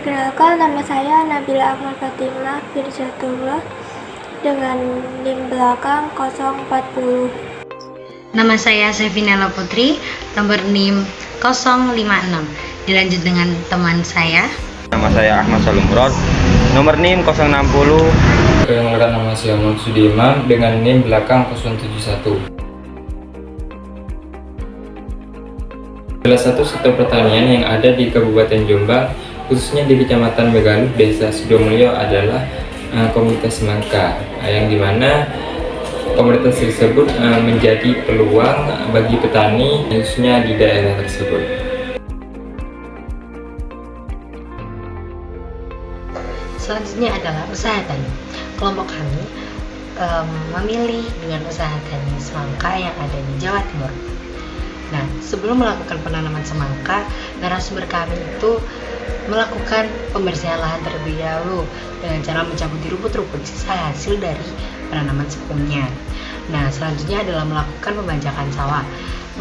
Perkenalkan, nama saya Nabila Ahmad Fatimah Firjatullah dengan NIM belakang 040. Nama saya Sevinela Putri, nomor NIM 056. Dilanjut dengan teman saya. Nama saya Ahmad Salim Murad, nomor NIM 060. Perkenalkan, nama saya Muhammad Sudirman dengan NIM belakang 071. Salah satu sektor pertanian yang ada di Kabupaten Jombang, khususnya di Kecamatan Megaluh, Desa Sidomulyo adalah komunitas semangka, yang dimana komunitas tersebut menjadi peluang bagi petani khususnya di daerah tersebut. Selanjutnya adalah usaha tani. Kelompok kami memilih dengan usaha tani semangka yang ada di Jawa Timur. Nah, sebelum melakukan penanaman semangka, narasumber kami itu melakukan pembersihan lahan terlebih dahulu dengan cara mencabut rumput-rumput sisa hasil dari penanaman sebelumnya. Nah, selanjutnya adalah melakukan pembajakan sawah.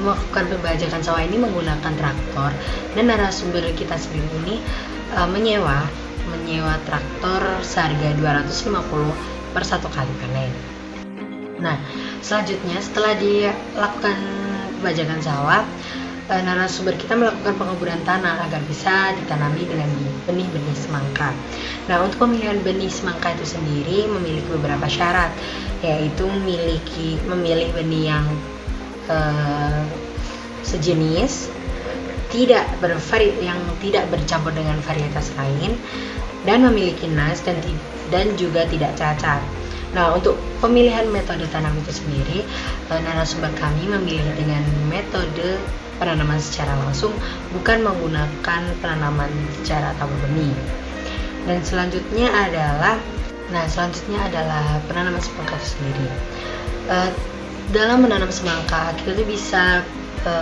Melakukan pembajakan sawah ini menggunakan traktor, dan narasumber kita sendiri ini menyewa traktor seharga 250 per satu kali panen. Nah, selanjutnya setelah dilakukan pembajakan sawah, narasumber kita melakukan pengemburan tanah agar bisa ditanami dengan benih-benih semangka. Nah, untuk pemilihan benih semangka itu sendiri memiliki beberapa syarat, yaitu memilih benih yang sejenis, yang tidak bercampur dengan varietas lain, dan memiliki nas dan juga tidak cacat. Nah, untuk pemilihan metode tanam itu sendiri, narasumber kami memilih dengan metode penanaman secara langsung, bukan menggunakan penanaman secara tabur benih. Dan selanjutnya adalah penanaman semangka itu sendiri. Dalam menanam semangka, kita tuh bisa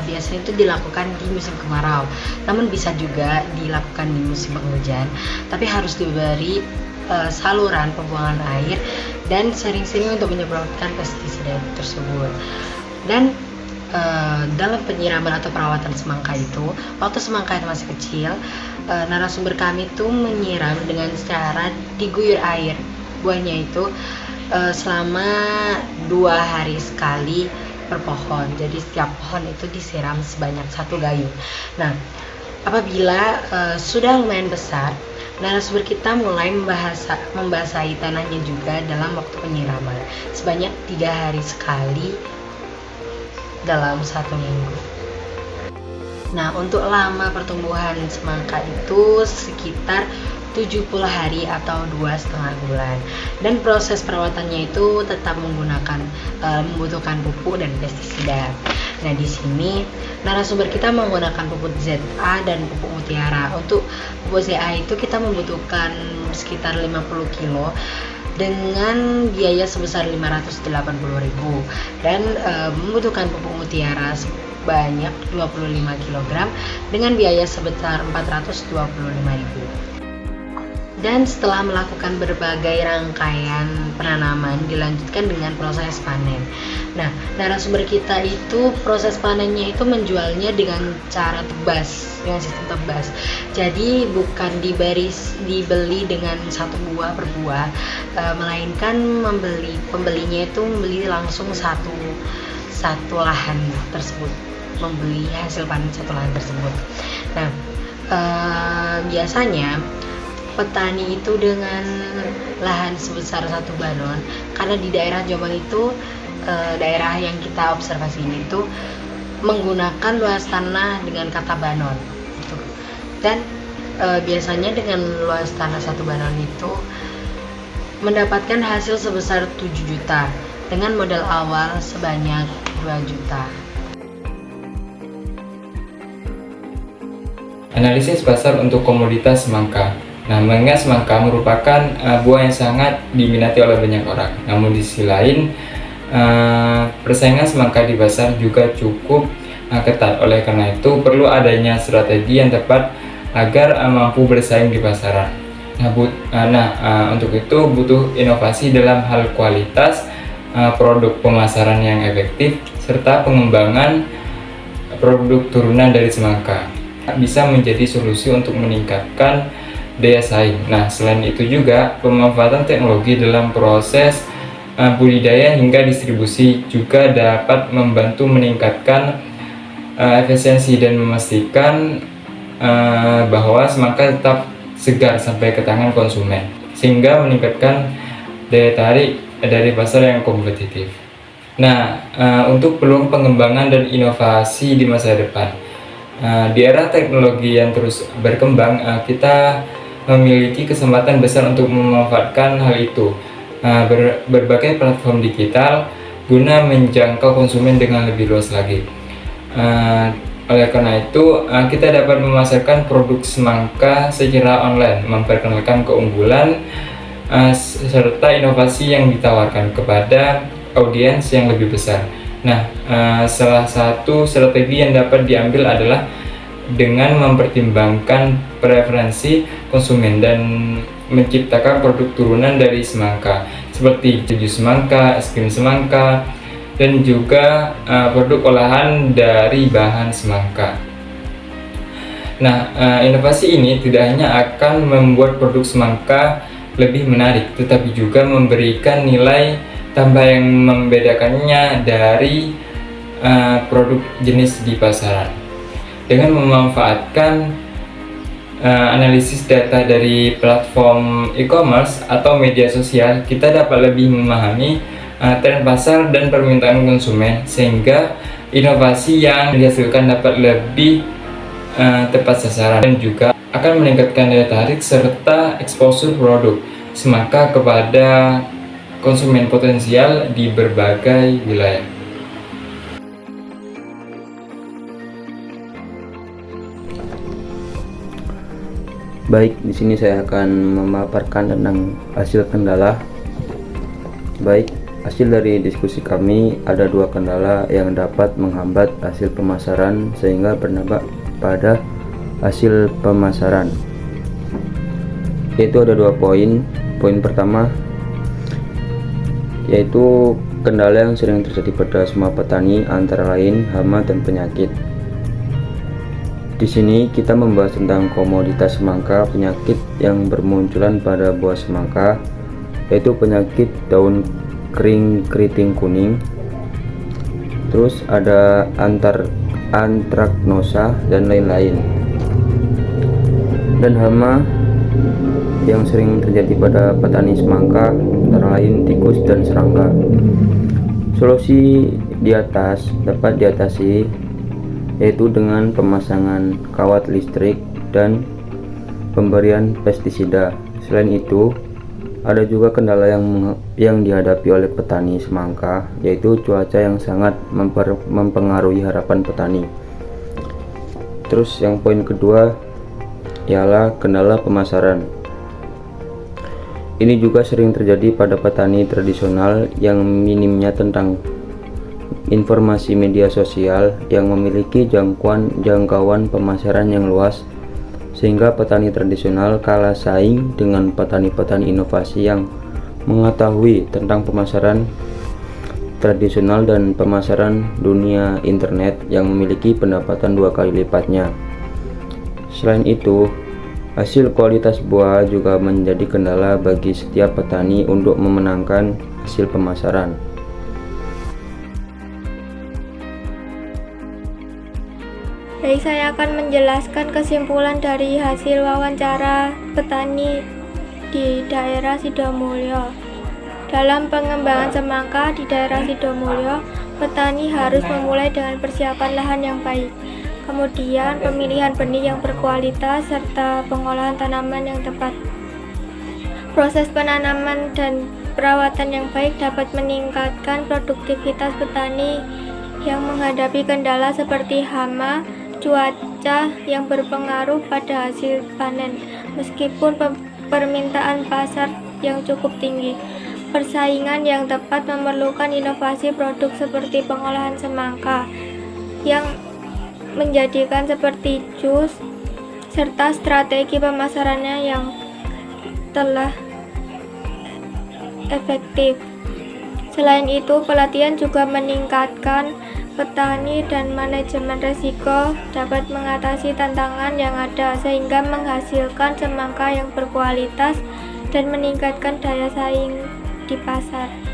biasanya itu dilakukan di musim kemarau, namun bisa juga dilakukan di musim penghujan, tapi harus diberi saluran pembuangan air dan sering-sering untuk menyemprotkan pestisida tersebut. Dan dalam penyiraman atau perawatan semangka itu, waktu semangka itu masih kecil, narasumber kami itu menyiram dengan cara diguyur air buahnya itu selama 2 hari sekali per pohon. Jadi setiap pohon itu disiram sebanyak 1 gayung. Nah, apabila sudah lumayan besar, narasumber kita mulai membasahi tanahnya juga dalam waktu penyiraman sebanyak 3 hari sekali dalam 1 minggu. Nah, untuk lama pertumbuhan semangka itu sekitar 70 hari atau 2,5 bulan, dan proses perawatannya itu tetap membutuhkan pupuk dan pestisida. Nah, di sini narasumber kita menggunakan pupuk ZA dan pupuk Mutiara. Untuk pupuk ZA itu kita membutuhkan sekitar 50 kilo dengan biaya sebesar 580.000, dan membutuhkan pupuk Mutiara sebanyak 25 kg dengan biaya sebesar 425.000. Dan setelah melakukan berbagai rangkaian penanaman, dilanjutkan dengan proses panen. Nah, narasumber kita itu proses panennya itu menjualnya dengan cara tebas, dengan sistem tebas. Jadi bukan dibeli dengan 1 buah per buah, melainkan pembelinya itu membeli langsung satu lahan tersebut, membeli hasil panen 1 lahan tersebut. Nah, biasanya petani itu dengan lahan sebesar 1 banon, karena di daerah Jombang itu daerah yang kita observasi ini itu menggunakan luas tanah dengan kata banon gitu. Dan biasanya dengan luas tanah 1 banon itu mendapatkan hasil sebesar 7 juta dengan modal awal sebanyak 2 juta. Analisis pasar untuk komoditas semangka. Nah, mengingat semangka merupakan buah yang sangat diminati oleh banyak orang. Namun di sisi lain, persaingan semangka di pasar juga cukup ketat. Oleh karena itu, perlu adanya strategi yang tepat agar mampu bersaing di pasaran. Untuk itu butuh inovasi dalam hal kualitas, produk pemasaran yang efektif, serta pengembangan produk turunan dari semangka. Bisa menjadi solusi untuk meningkatkan daya saing. Nah, selain itu juga pemanfaatan teknologi dalam proses budidaya hingga distribusi juga dapat membantu meningkatkan efisiensi dan memastikan bahwa semangka tetap segar sampai ke tangan konsumen, sehingga meningkatkan daya tarik dari pasar yang kompetitif. Nah, untuk peluang pengembangan dan inovasi di masa depan, di era teknologi yang terus berkembang, kita memiliki kesempatan besar untuk memanfaatkan hal itu. Berbagai platform digital guna menjangkau konsumen dengan lebih luas lagi. Oleh karena itu, kita dapat memasarkan produk semangka secara online, memperkenalkan keunggulan serta inovasi yang ditawarkan kepada audiens yang lebih besar. Nah, salah satu strategi yang dapat diambil adalah dengan mempertimbangkan preferensi konsumen dan menciptakan produk turunan dari semangka seperti jus semangka, es krim semangka, dan juga produk olahan dari bahan semangka. Nah, inovasi ini tidak hanya akan membuat produk semangka lebih menarik, tetapi juga memberikan nilai tambah yang membedakannya dari produk jenis di pasaran. Dengan memanfaatkan analisis data dari platform e-commerce atau media sosial, kita dapat lebih memahami tren pasar dan permintaan konsumen, sehingga inovasi yang dihasilkan dapat lebih tepat sasaran dan juga akan meningkatkan daya tarik serta exposure produk semangka kepada konsumen potensial di berbagai wilayah. Baik, di sini saya akan memaparkan tentang hasil kendala. Baik, hasil dari diskusi kami ada 2 kendala yang dapat menghambat hasil pemasaran sehingga berdampak pada hasil pemasaran. Yaitu ada 2 poin. Poin pertama yaitu kendala yang sering terjadi pada semua petani, antara lain hama dan penyakit. Di sini kita membahas tentang komoditas semangka, penyakit yang bermunculan pada buah semangka, yaitu penyakit daun kering keriting kuning, terus ada antraknosa dan lain-lain. Dan hama yang sering terjadi pada petani semangka antara lain tikus dan serangga. Solusi di atas dapat diatasi yaitu dengan pemasangan kawat listrik dan pemberian pestisida. Selain itu, ada juga kendala yang dihadapi oleh petani semangka, yaitu cuaca yang sangat mempengaruhi harapan petani. Terus yang poin kedua ialah kendala pemasaran. Ini juga sering terjadi pada petani tradisional yang minimnya tentang informasi media sosial yang memiliki jangkauan pemasaran yang luas, sehingga petani tradisional kalah saing dengan petani-petani inovasi yang mengetahui tentang pemasaran tradisional dan pemasaran dunia internet yang memiliki pendapatan 2 kali lipatnya. Selain itu, hasil kualitas buah juga menjadi kendala bagi setiap petani untuk memenangkan hasil pemasaran. Baik, saya akan menjelaskan kesimpulan dari hasil wawancara petani di daerah Sidomulyo. Dalam pengembangan semangka di daerah Sidomulyo, petani harus memulai dengan persiapan lahan yang baik, kemudian pemilihan benih yang berkualitas, serta pengolahan tanaman yang tepat. Proses penanaman dan perawatan yang baik dapat meningkatkan produktivitas petani yang menghadapi kendala seperti hama, cuaca yang berpengaruh pada hasil panen. Meskipun permintaan pasar yang cukup tinggi, persaingan yang tepat memerlukan inovasi produk seperti pengolahan semangka yang menjadikan seperti jus, serta strategi pemasarannya yang telah efektif. Selain itu, pelatihan juga meningkatkan petani dan manajemen risiko dapat mengatasi tantangan yang ada sehingga menghasilkan semangka yang berkualitas dan meningkatkan daya saing di pasar.